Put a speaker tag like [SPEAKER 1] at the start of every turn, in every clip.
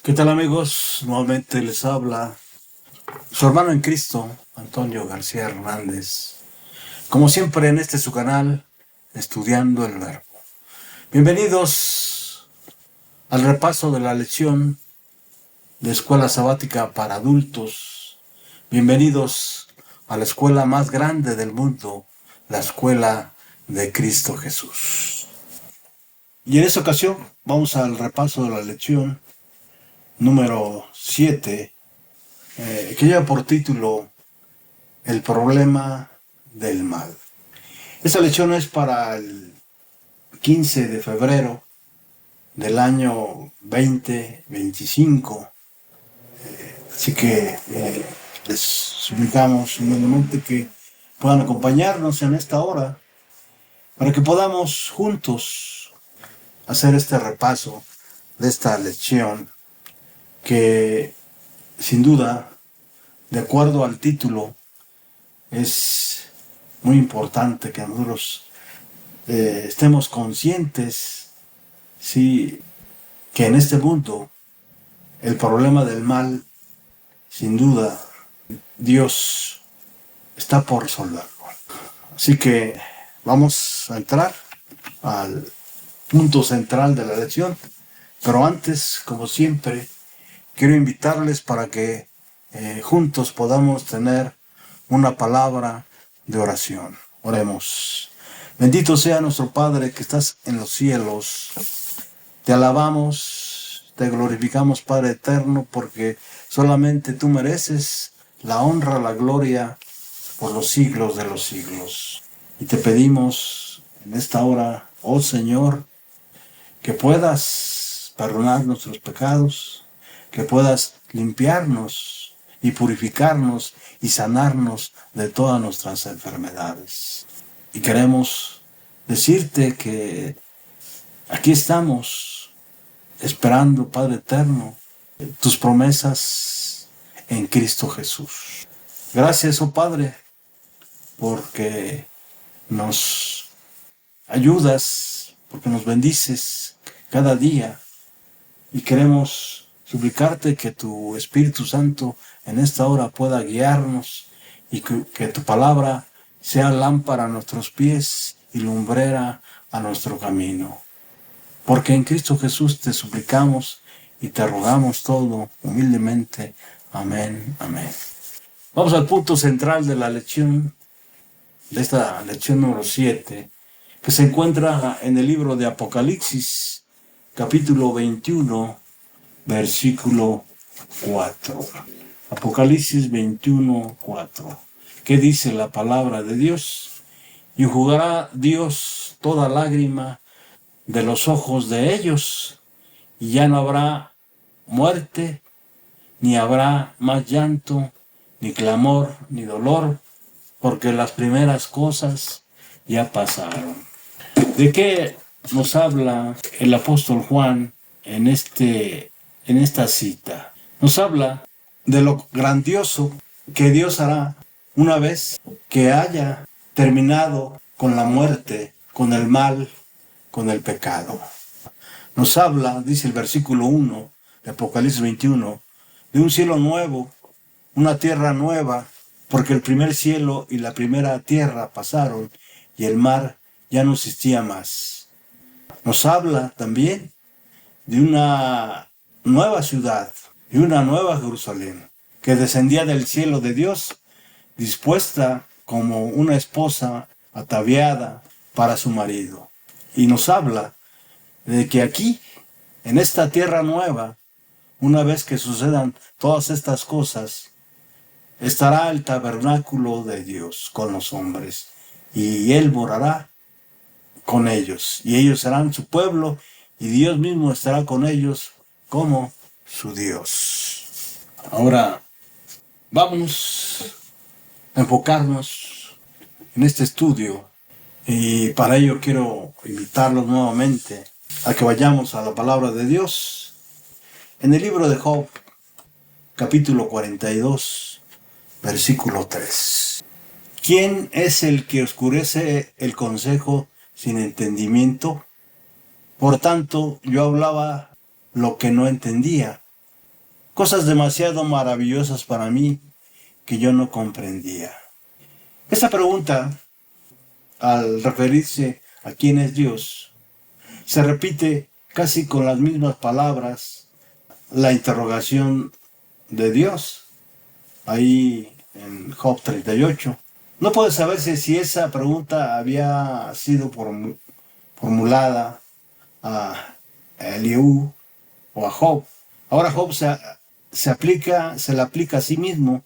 [SPEAKER 1] ¿Qué tal, amigos? Nuevamente les habla su hermano en Cristo, Antonio García Hernández. Como siempre en este su canal, Estudiando el Verbo. Bienvenidos al repaso de la lección de Escuela Sabática para Adultos. Bienvenidos a la escuela más grande del mundo, la Escuela de Cristo Jesús. Y en esta ocasión vamos al repaso de la lección número 7, que lleva por título El problema del mal. Esta lección es para el 15 de febrero del año 2025. Así que les suplicamos humildemente que puedan acompañarnos en esta hora para que podamos juntos hacer este repaso de esta lección que, sin duda, de acuerdo al título, es muy importante que nosotros estemos conscientes, sí, que en este mundo el problema del mal, sin duda, Dios está por resolverlo. Así que vamos a entrar al punto central de la lección, pero antes, como siempre, quiero invitarles para que juntos podamos tener una palabra de oración. Oremos. Bendito sea nuestro Padre que estás en los cielos. Te alabamos, te glorificamos, Padre eterno, porque solamente tú mereces la honra, la gloria por los siglos de los siglos. Y te pedimos en esta hora, oh Señor, que puedas perdonar nuestros pecados, que puedas limpiarnos y purificarnos y sanarnos de todas nuestras enfermedades. Y queremos decirte que aquí estamos esperando, Padre eterno, tus promesas en Cristo Jesús. Gracias, oh Padre, porque nos ayudas, porque nos bendices cada día, y queremos suplicarte que tu Espíritu Santo en esta hora pueda guiarnos y que tu palabra sea lámpara a nuestros pies y lumbrera a nuestro camino. Porque en Cristo Jesús te suplicamos y te rogamos todo humildemente. Amén, amén. Vamos al punto central de la lección, de esta lección número 7, que se encuentra en el libro de Apocalipsis, capítulo 21, versículo 4. Apocalipsis 21, 4. ¿Qué dice la palabra de Dios? Y enjugará Dios toda lágrima de los ojos de ellos, y ya no habrá muerte, ni habrá más llanto, ni clamor, ni dolor, porque las primeras cosas ya pasaron. ¿De qué nos habla el apóstol Juan en esta cita? Nos habla de lo grandioso que Dios hará una vez que haya terminado con la muerte, con el mal, con el pecado. Nos habla, dice el versículo 1 de Apocalipsis 21, de un cielo nuevo, una tierra nueva, porque el primer cielo y la primera tierra pasaron y el mar ya no existía más. Nos habla también de una nueva ciudad, de una nueva Jerusalén, que descendía del cielo de Dios, dispuesta como una esposa ataviada para su marido. Y nos habla de que aquí, en esta tierra nueva, una vez que sucedan todas estas cosas, estará el tabernáculo de Dios con los hombres, y Él morará con ellos, y ellos serán su pueblo, y Dios mismo estará con ellos como su Dios. Ahora, vamos a enfocarnos en este estudio, y para ello quiero invitarlos nuevamente a que vayamos a la palabra de Dios en el libro de Job, capítulo 42, versículo 3. ¿Quién es el que oscurece el consejo sin entendimiento? Por tanto, yo hablaba lo que no entendía, cosas demasiado maravillosas para mí que yo no comprendía. Esta pregunta, al referirse a quién es Dios, se repite casi con las mismas palabras la interrogación de Dios, ahí en Job 38. No puede saberse si esa pregunta había sido formulada a Eliú o a Job. Ahora Job se le aplica a sí mismo.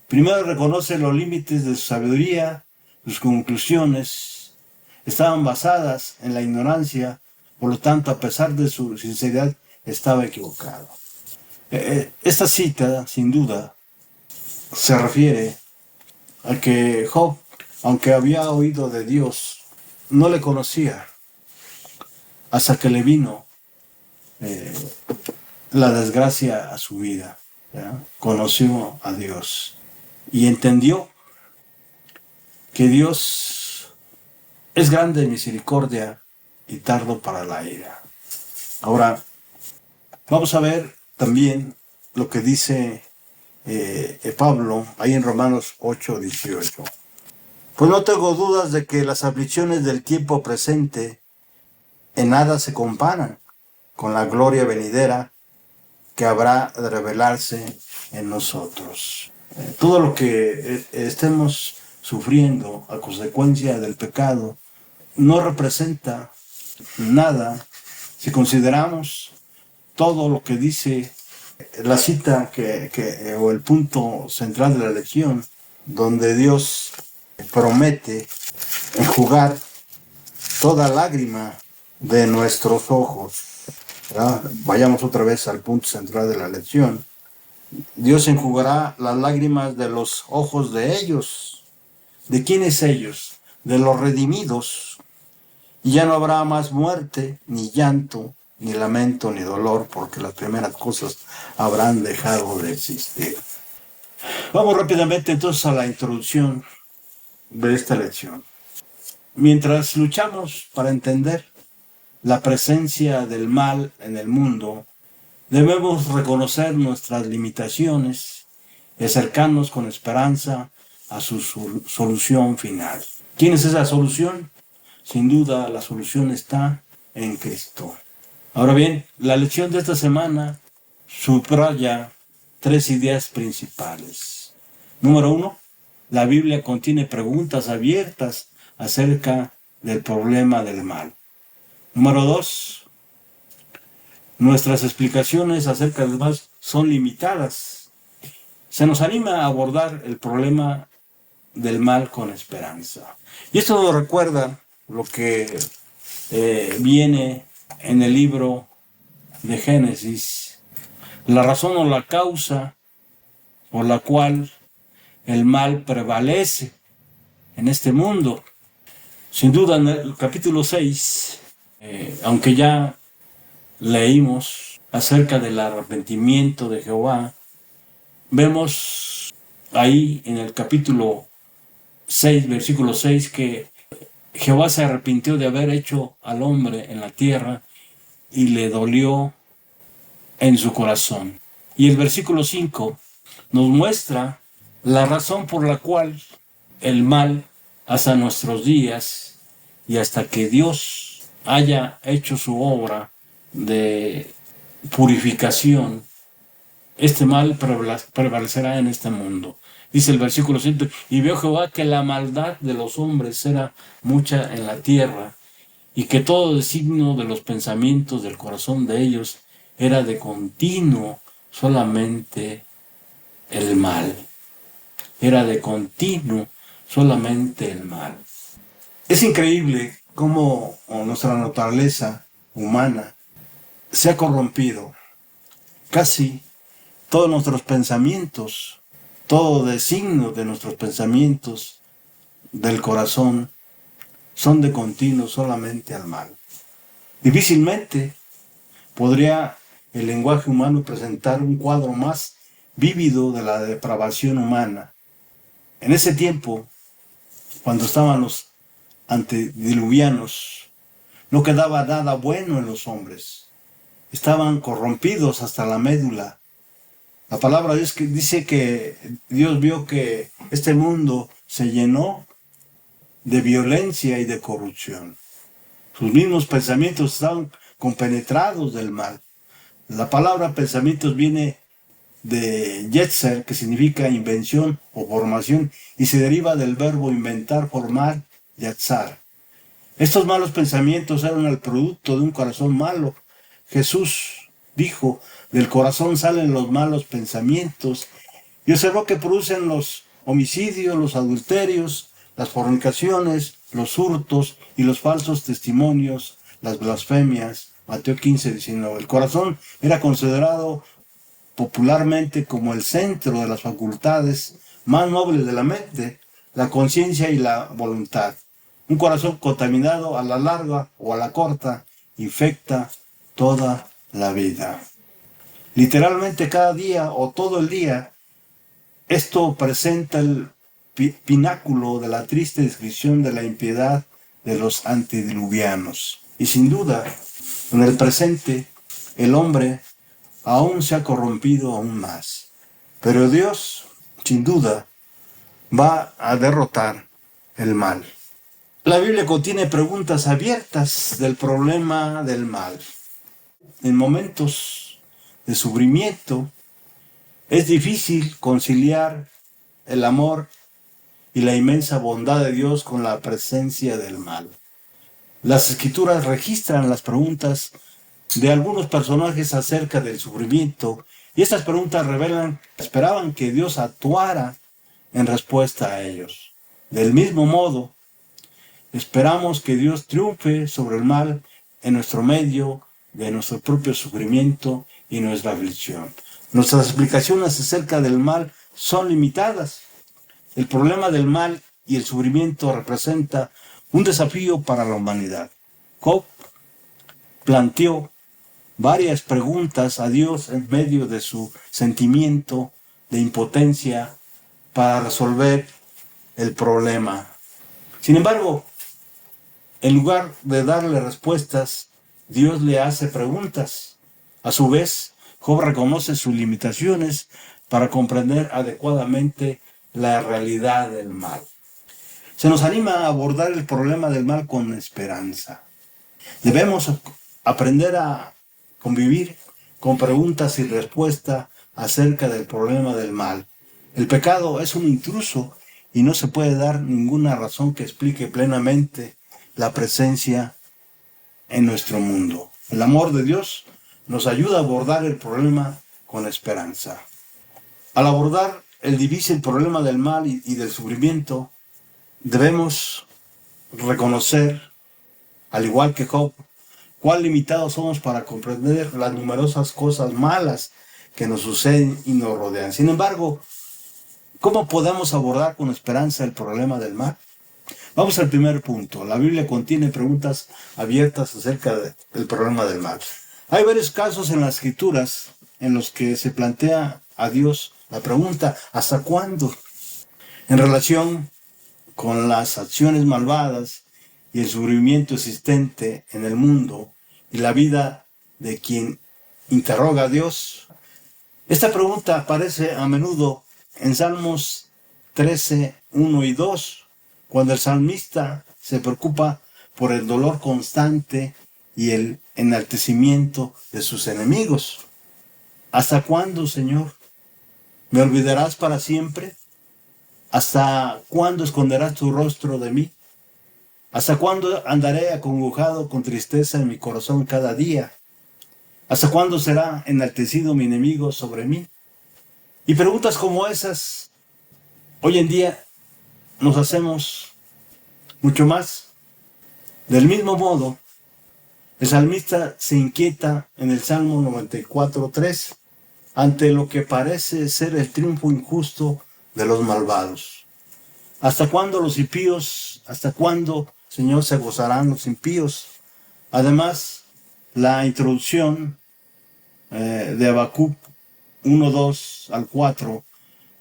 [SPEAKER 1] Primero reconoce los límites de su sabiduría, sus conclusiones estaban basadas en la ignorancia, por lo tanto, a pesar de su sinceridad, estaba equivocado. Esta cita, sin duda, se refiere a que Job, aunque había oído de Dios, no le conocía hasta que le vino la desgracia a su vida. ¿Ya? Conoció a Dios y entendió que Dios es grande en misericordia y tardo para la ira. Ahora, vamos a ver también lo que dice Pablo ahí en Romanos 8:18. Pues no tengo dudas de que las aflicciones del tiempo presente en nada se comparan con la gloria venidera que habrá de revelarse en nosotros. Todo lo que estemos sufriendo a consecuencia del pecado no representa nada si consideramos todo lo que dice la cita o el punto central de la lección, donde Dios promete enjugar toda lágrima de nuestros ojos. ¿Verdad? Vayamos otra vez al punto central de la lección. Dios enjugará las lágrimas de los ojos de ellos. ¿De quiénes ellos? De los redimidos. Y ya no habrá más muerte, ni llanto, ni lamento, ni dolor, porque las primeras cosas habrán dejado de existir. Vamos rápidamente entonces a la introducción de esta lección. Mientras luchamos para entender la presencia del mal en el mundo, debemos reconocer nuestras limitaciones y acercarnos con esperanza a su solución final. ¿Quién es esa solución? Sin duda, la solución está en Cristo. Ahora bien, la lección de esta semana subraya 3 ideas principales. Número 1, la Biblia contiene preguntas abiertas acerca del problema del mal. Número 2, nuestras explicaciones acerca del mal son limitadas. Se nos anima a abordar el problema del mal con esperanza. Y esto nos recuerda lo que viene en el libro de Génesis, la razón o la causa por la cual el mal prevalece en este mundo. Sin duda, en el capítulo 6, aunque ya leímos acerca del arrepentimiento de Jehová, vemos ahí en el capítulo 6, versículo 6, que Jehová se arrepintió de haber hecho al hombre en la tierra y le dolió en su corazón. Y el versículo 5 nos muestra la razón por la cual el mal hasta nuestros días y hasta que Dios haya hecho su obra de purificación, este mal prevalecerá en este mundo. Dice el versículo 7, y vio Jehová que la maldad de los hombres era mucha en la tierra, y que todo designio de los pensamientos del corazón de ellos era de continuo solamente el mal. Era de continuo solamente el mal. Es increíble cómo nuestra naturaleza humana se ha corrompido. Casi todos nuestros pensamientos, todo designio de nuestros pensamientos del corazón son de continuo solamente al mal. Difícilmente podría el lenguaje humano presentar un cuadro más vívido de la depravación humana. En ese tiempo, cuando estaban los antediluvianos, no quedaba nada bueno en los hombres. Estaban corrompidos hasta la médula La palabra de Dios que dice que Dios vio que este mundo se llenó de violencia y de corrupción. Sus mismos pensamientos estaban compenetrados del mal. La palabra pensamientos viene de yetzer, que significa invención o formación, y se deriva del verbo inventar, formar, yatzar. Estos malos pensamientos eran el producto de un corazón malo. Jesús dijo, del corazón salen los malos pensamientos, y observó que producen los homicidios, los adulterios, las fornicaciones, los hurtos y los falsos testimonios, las blasfemias. Mateo 15:19. El corazón era considerado popularmente como el centro de las facultades más nobles de la mente, la conciencia y la voluntad. Un corazón contaminado a la larga o a la corta infecta toda la vida. Literalmente cada día o todo el día, esto presenta el pináculo de la triste descripción de la impiedad de los antediluvianos. Y sin duda, en el presente, el hombre aún se ha corrompido aún más. Pero Dios, sin duda, va a derrotar el mal. La Biblia contiene preguntas abiertas del problema del mal. En momentos de sufrimiento es difícil conciliar el amor y la inmensa bondad de Dios con la presencia del mal. Las Escrituras registran las preguntas de algunos personajes acerca del sufrimiento, y estas preguntas revelan que esperaban que Dios actuara en respuesta a ellos. Del mismo modo, esperamos que Dios triunfe sobre el mal en nuestro medio de nuestro propio sufrimiento y nuestra aflicción. Nuestras explicaciones acerca del mal son limitadas. El problema del mal y el sufrimiento representa un desafío para la humanidad. Job planteó varias preguntas a Dios en medio de su sentimiento de impotencia para resolver el problema. Sin embargo, en lugar de darle respuestas, Dios le hace preguntas. A su vez, Job reconoce sus limitaciones para comprender adecuadamente la realidad del mal. Se nos anima a abordar el problema del mal con esperanza. Debemos aprender a convivir con preguntas y respuestas acerca del problema del mal. El pecado es un intruso y no se puede dar ninguna razón que explique plenamente la presencia en nuestro mundo. El amor de Dios nos ayuda a abordar el problema con esperanza. Al abordar el difícil problema del mal y del sufrimiento, debemos reconocer, al igual que Job, cuán limitados somos para comprender las numerosas cosas malas que nos suceden y nos rodean. Sin embargo, ¿cómo podemos abordar con esperanza el problema del mal? Vamos al primer punto. La Biblia contiene preguntas abiertas acerca del problema del mal. Hay varios casos en las Escrituras en los que se plantea a Dios la pregunta, ¿hasta cuándo? En relación con las acciones malvadas y el sufrimiento existente en el mundo y la vida de quien interroga a Dios. Esta pregunta aparece a menudo en Salmos 13, 1 y 2, cuando el salmista se preocupa por el dolor constante y el enaltecimiento de sus enemigos. ¿Hasta cuándo, Señor? ¿Me olvidarás para siempre? ¿Hasta cuándo esconderás tu rostro de mí? ¿Hasta cuándo andaré acongojado con tristeza en mi corazón cada día? ¿Hasta cuándo será enaltecido mi enemigo sobre mí? Y preguntas como esas, hoy en día nos hacemos mucho más. Del mismo modo, el salmista se inquieta en el Salmo 94:3 ante lo que parece ser el triunfo injusto de los malvados. ¿Hasta cuándo los impíos? ¿Hasta cuándo, Señor, se gozarán los impíos? Además, la introducción de Habacuc 1:2 al 4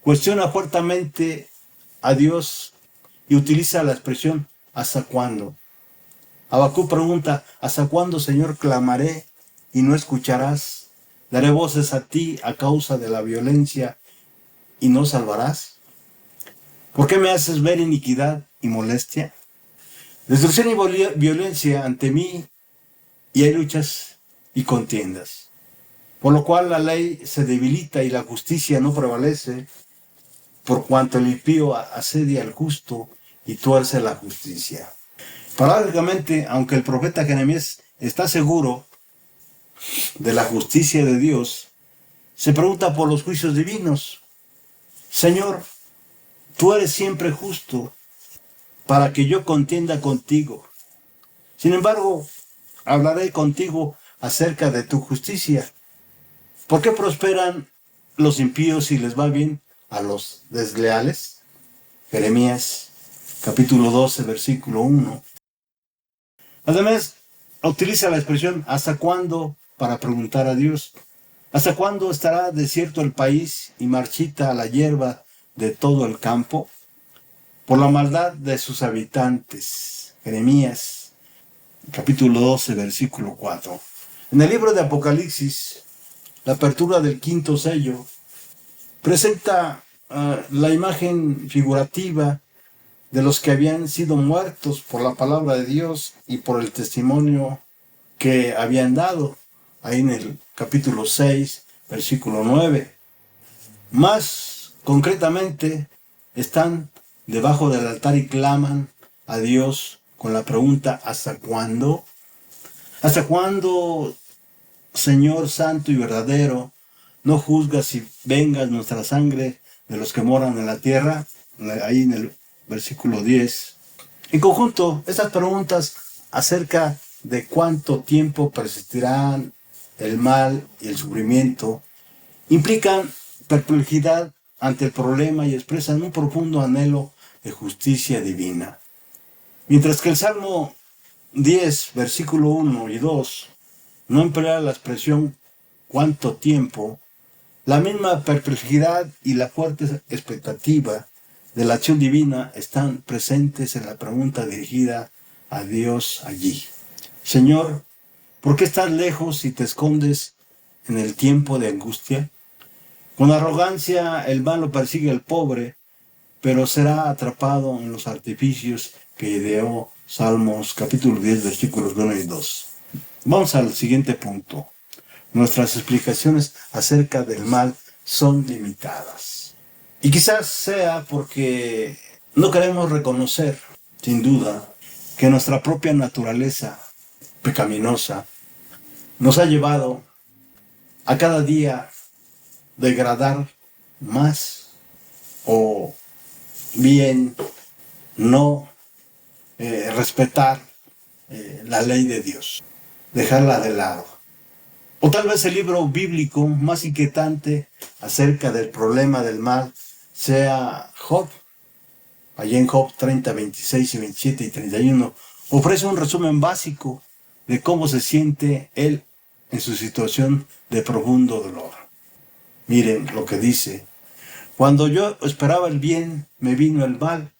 [SPEAKER 1] cuestiona fuertemente a Dios y utiliza la expresión ¿hasta cuándo? Habacuc pregunta, ¿hasta cuándo, Señor, clamaré y no escucharás? Daré voces a ti a causa de la violencia y no salvarás. ¿Por qué me haces ver iniquidad y molestia? Destrucción y violencia ante mí, y hay luchas y contiendas. Por lo cual la ley se debilita y la justicia no prevalece, por cuanto el impío asedia al justo y tuerce la justicia. Paradójicamente, aunque el profeta Jeremías está seguro de la justicia de Dios, se pregunta por los juicios divinos. Señor, tú eres siempre justo para que yo contienda contigo. Sin embargo, hablaré contigo acerca de tu justicia. ¿Por qué prosperan los impíos y les va bien a los desleales? Jeremías capítulo 12, versículo 1. Además, utiliza la expresión ¿hasta cuándo? Para preguntar a Dios. ¿Hasta cuándo estará desierto el país y marchita la hierba de todo el campo? Por la maldad de sus habitantes. Jeremías capítulo 12, versículo 4. En el libro de Apocalipsis, la apertura del quinto sello presenta la imagen figurativa de los que habían sido muertos por la palabra de Dios y por el testimonio que habían dado, ahí en el capítulo 6, versículo 9. Más concretamente, están debajo del altar y claman a Dios con la pregunta ¿hasta cuándo? ¿Hasta cuándo, Señor santo y verdadero, no juzgas y vengas nuestra sangre de los que moran en la tierra? Ahí en el versículo 10. En conjunto, estas preguntas acerca de cuánto tiempo persistirán el mal y el sufrimiento implican perplejidad ante el problema y expresan un profundo anhelo de justicia divina. Mientras que el Salmo 10, versículo 1 y 2 no emplea la expresión cuánto tiempo, la misma perplejidad y la fuerte expectativa de la acción divina están presentes en la pregunta dirigida a Dios allí. Señor, ¿por qué estás lejos y te escondes en el tiempo de angustia? Con arrogancia el malo persigue al pobre, pero será atrapado en los artificios que ideó Salmos capítulo 10, versículos 1 y 2. Vamos al siguiente punto. Nuestras explicaciones acerca del mal son limitadas. Y quizás sea porque no queremos reconocer, sin duda, que nuestra propia naturaleza pecaminosa nos ha llevado a cada día degradar más o bien no respetar la ley de Dios, dejarla de lado. O tal vez el libro bíblico más inquietante acerca del problema del mal sea Job. Allí en Job 30, 26 y 27 y 31 ofrece un resumen básico de cómo se siente él en su situación de profundo dolor. Miren lo que dice: cuando yo esperaba el bien, me vino el mal.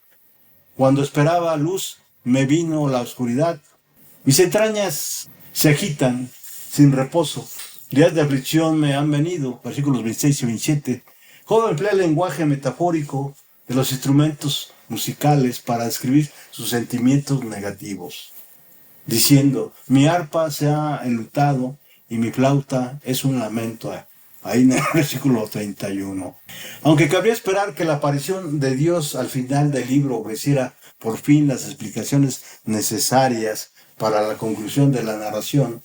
[SPEAKER 1] Cuando esperaba luz, me vino la oscuridad. Mis entrañas se agitan sin reposo. Días de aflicción me han venido. Versículos 26 y 27. Job emplea el lenguaje metafórico de los instrumentos musicales para describir sus sentimientos negativos, diciendo: mi arpa se ha enlutado y mi flauta es un lamento. Ahí en el versículo 31. Aunque cabría esperar que la aparición de Dios al final del libro ofreciera por fin las explicaciones necesarias para la conclusión de la narración,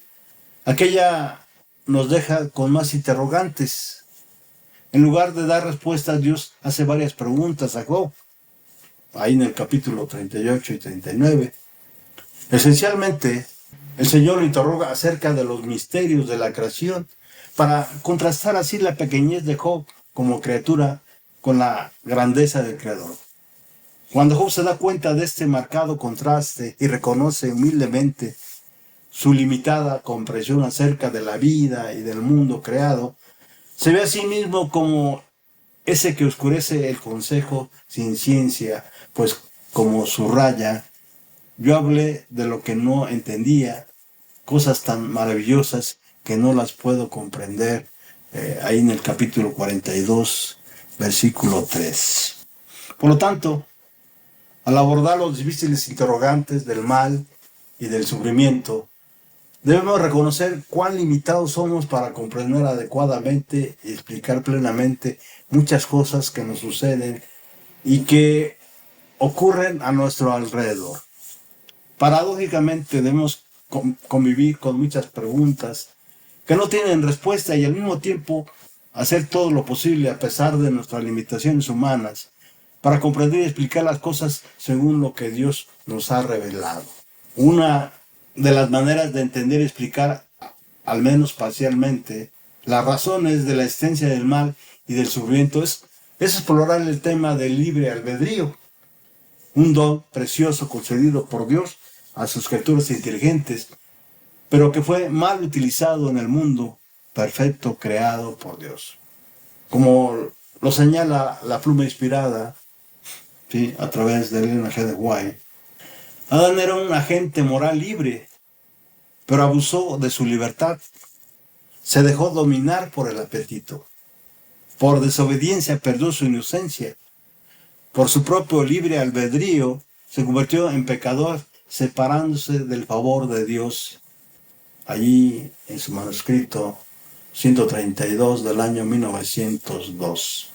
[SPEAKER 1] aquella nos deja con más interrogantes. En lugar de dar respuestas, Dios hace varias preguntas a Job, ahí en el capítulo 38 y 39. Esencialmente, el Señor lo interroga acerca de los misterios de la creación, para contrastar así la pequeñez de Job como criatura con la grandeza del Creador. Cuando Job se da cuenta de este marcado contraste y reconoce humildemente su limitada comprensión acerca de la vida y del mundo creado, se ve a sí mismo como ese que oscurece el consejo sin ciencia, pues como subraya: yo hablé de lo que no entendía, cosas tan maravillosas que no las puedo comprender. ahí en el capítulo 42, versículo 3. Por lo tanto, al abordar los difíciles interrogantes del mal y del sufrimiento, debemos reconocer cuán limitados somos para comprender adecuadamente y explicar plenamente muchas cosas que nos suceden y que ocurren a nuestro alrededor. Paradójicamente debemos convivir con muchas preguntas que no tienen respuesta y al mismo tiempo hacer todo lo posible a pesar de nuestras limitaciones humanas para comprender y explicar las cosas según lo que Dios nos ha revelado. Una de las maneras de entender y explicar, al menos parcialmente, las razones de la existencia del mal y del sufrimiento es explorar el tema del libre albedrío, un don precioso concedido por Dios a sus criaturas inteligentes, pero que fue mal utilizado en el mundo perfecto creado por Dios. Como lo señala la pluma inspirada, ¿sí?, a través de Ellen G. White, Adán era un agente moral libre, pero abusó de su libertad. Se dejó dominar por el apetito. Por desobediencia perdió su inocencia. Por su propio libre albedrío se convirtió en pecador, separándose del favor de Dios. Allí en su manuscrito 132 del año 1902.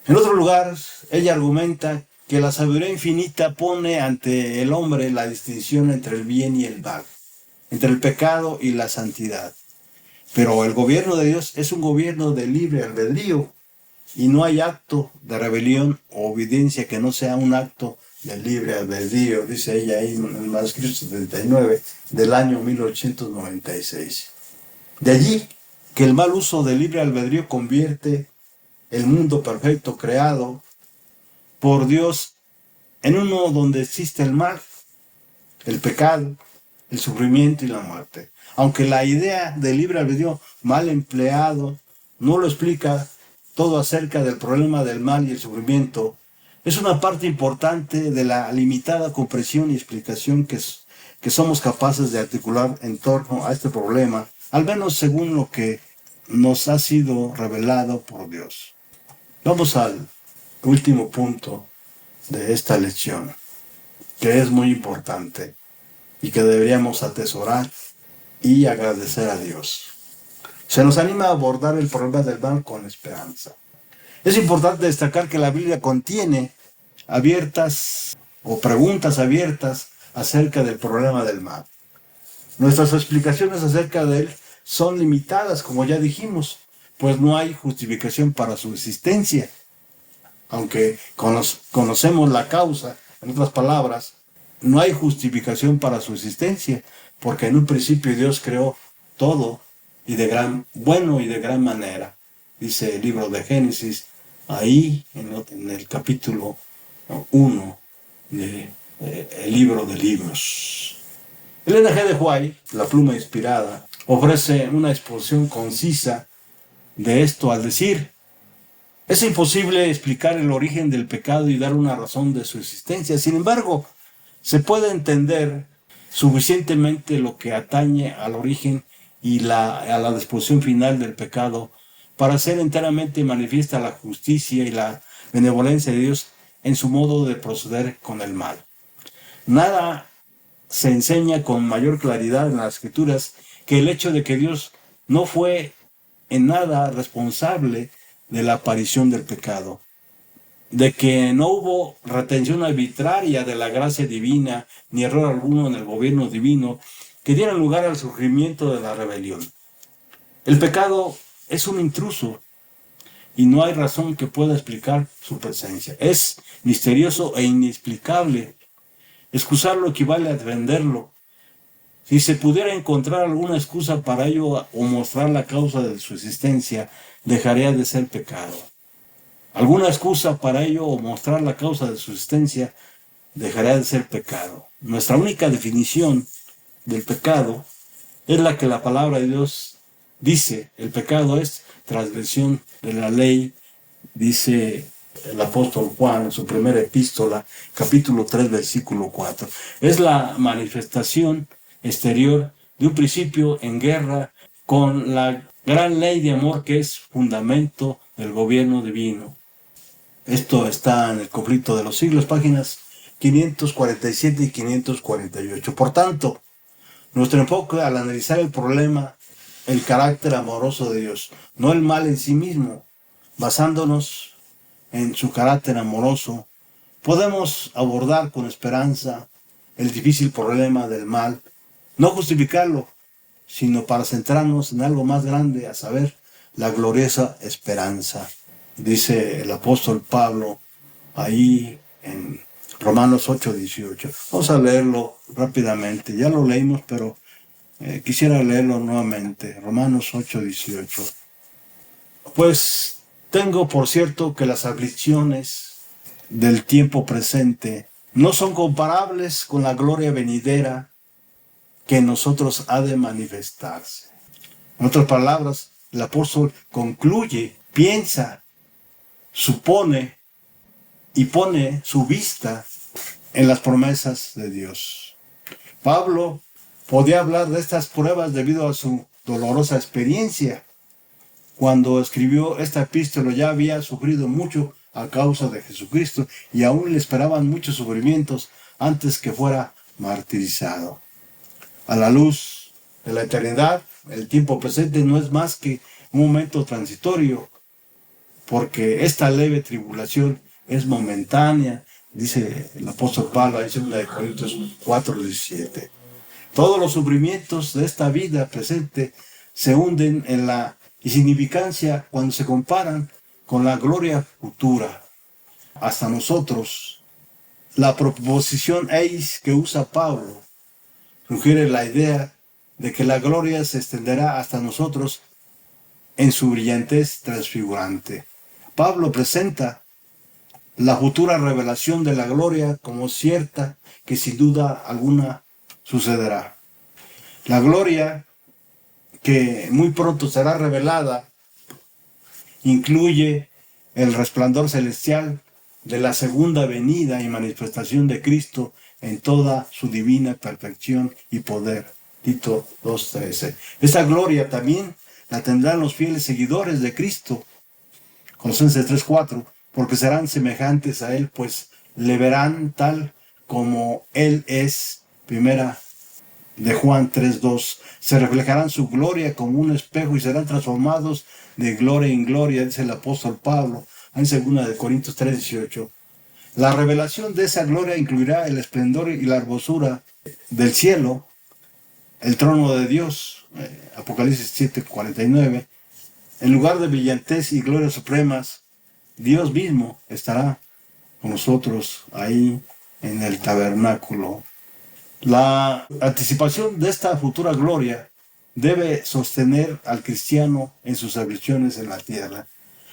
[SPEAKER 1] En otro lugar, ella argumenta que la sabiduría infinita pone ante el hombre la distinción entre el bien y el mal, entre el pecado y la santidad. Pero el gobierno de Dios es un gobierno de libre albedrío y no hay acto de rebelión o obediencia que no sea un acto del libre albedrío, dice ella ahí en el manuscrito 79 del año 1896. De allí que el mal uso del libre albedrío convierte el mundo perfecto creado por Dios en uno donde existe el mal, el pecado, el sufrimiento y la muerte. Aunque la idea del libre albedrío mal empleado no lo explica todo acerca del problema del mal y el sufrimiento, es una parte importante de la limitada comprensión y explicación que somos capaces de articular en torno a este problema, al menos según lo que nos ha sido revelado por Dios. Vamos al último punto de esta lección, que es muy importante y que deberíamos atesorar y agradecer a Dios. Se nos anima a abordar el problema del mal con esperanza. Es importante destacar que la Biblia contiene abiertas o preguntas abiertas acerca del problema del mal. Nuestras explicaciones acerca de él son limitadas, como ya dijimos, pues no hay justificación para su existencia. Aunque conocemos la causa, en otras palabras, no hay justificación para su existencia, porque en un principio Dios creó todo y de gran manera. Dice el libro de Génesis, ahí en el capítulo 1 del libro de libros. Ellen G. White, la pluma inspirada, ofrece una exposición concisa de esto al decir: es imposible explicar el origen del pecado y dar una razón de su existencia. Sin embargo, se puede entender suficientemente lo que atañe al origen y a la disposición final del pecado para hacer enteramente manifiesta la justicia y la benevolencia de Dios en su modo de proceder con el mal. Nada se enseña con mayor claridad en las Escrituras que el hecho de que Dios no fue en nada responsable de la aparición del pecado, de que no hubo retención arbitraria de la gracia divina ni error alguno en el gobierno divino que diera lugar al surgimiento de la rebelión. El pecado es un intruso y no hay razón que pueda explicar su presencia. Es misterioso e inexplicable. Excusarlo equivale a defenderlo. Si se pudiera encontrar alguna excusa para ello o mostrar la causa de su existencia, dejaría de ser pecado. Alguna excusa para ello o mostrar la causa de su existencia, dejaría de ser pecado. Nuestra única definición del pecado es la que la palabra de Dios dice. El pecado es transgresión de la ley, dice el apóstol Juan en su primera epístola, capítulo 3, versículo 4. Es la manifestación exterior de un principio en guerra con la gran ley de amor que es fundamento del gobierno divino. Esto está en el Conflicto de los Siglos, páginas 547 y 548. Por tanto, nuestro enfoque al analizar el problema, el carácter amoroso de Dios, no el mal en sí mismo, basándonos en su carácter amoroso, podemos abordar con esperanza el difícil problema del mal, no justificarlo, sino para centrarnos en algo más grande, a saber, la gloriosa esperanza. Dice el apóstol Pablo ahí en Romanos 8:18. Vamos a leerlo rápidamente. Ya lo leímos, pero quisiera leerlo nuevamente. Romanos 8:18. Pues tengo por cierto que las aflicciones del tiempo presente no son comparables con la gloria venidera que en nosotros ha de manifestarse. En otras palabras, el apóstol concluye, piensa, supone y pone su vista en las promesas de Dios. Pablo podía hablar de estas pruebas debido a su dolorosa experiencia. Cuando escribió esta epístola ya había sufrido mucho a causa de Jesucristo y aún le esperaban muchos sufrimientos antes que fuera martirizado. A la luz de la eternidad, el tiempo presente no es más que un momento transitorio, porque esta leve tribulación es momentánea, dice el apóstol Pablo en 2 Corintios 4:17. Todos los sufrimientos de esta vida presente se hunden en la insignificancia cuando se comparan con la gloria futura. Hasta nosotros, la proposición eis que usa Pablo sugiere la idea de que la gloria se extenderá hasta nosotros en su brillantez transfigurante. Pablo presenta la futura revelación de la gloria como cierta que sin duda alguna sucederá. La gloria que muy pronto será revelada incluye el resplandor celestial de la segunda venida y manifestación de Cristo en toda su divina perfección y poder. Tito 2:13. Esta gloria también la tendrán los fieles seguidores de Cristo. Colosenses 3:4. Porque serán semejantes a Él, pues le verán tal como Él es. Primera de Juan 3:2. Se reflejarán su gloria como un espejo y serán transformados de gloria en gloria, dice el apóstol Pablo en 2 Corintios 3:18. La revelación de esa gloria incluirá el esplendor y la hermosura del cielo, el trono de Dios, Apocalipsis 7:49. En lugar de brillantez y gloria supremas, Dios mismo estará con nosotros ahí en el tabernáculo. La anticipación de esta futura gloria debe sostener al cristiano en sus aflicciones en la tierra.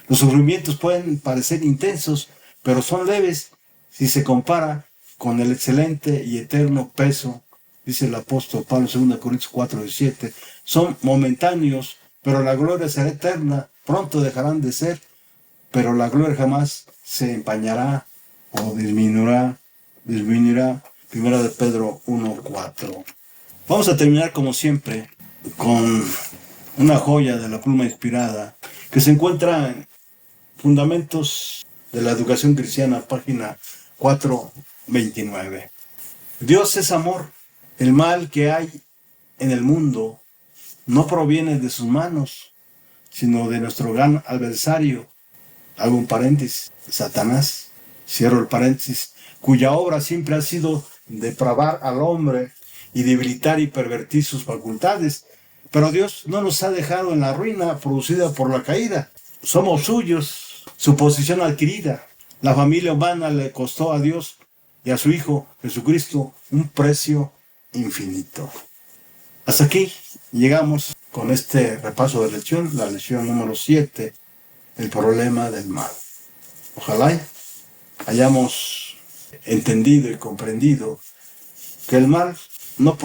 [SPEAKER 1] Los sufrimientos pueden parecer intensos, pero son leves si se compara con el excelente y eterno peso, dice el apóstol Pablo en 2 Corintios 4:17. Son momentáneos, pero la gloria será eterna. Pronto dejarán de ser, pero la gloria jamás se empañará o disminuirá. Primera de Pedro 1:4. Vamos a terminar como siempre con una joya de la pluma inspirada que se encuentra en Fundamentos de la Educación Cristiana, página 429. Dios es amor. El mal que hay en el mundo no proviene de sus manos, sino de nuestro gran adversario. Hago un paréntesis, Satanás, cierro el paréntesis, cuya obra siempre ha sido depravar al hombre y debilitar y pervertir sus facultades. Pero Dios no nos ha dejado en la ruina producida por la caída. Somos suyos, su posición adquirida. La familia humana le costó a Dios y a su Hijo Jesucristo un precio infinito. Hasta aquí llegamos con este repaso de lección, la lección número 7, el problema del mal. Ojalá hayamos entendido y comprendido que el mal no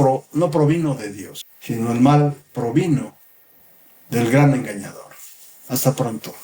[SPEAKER 1] provino de Dios, sino el mal provino del gran engañador. Hasta pronto.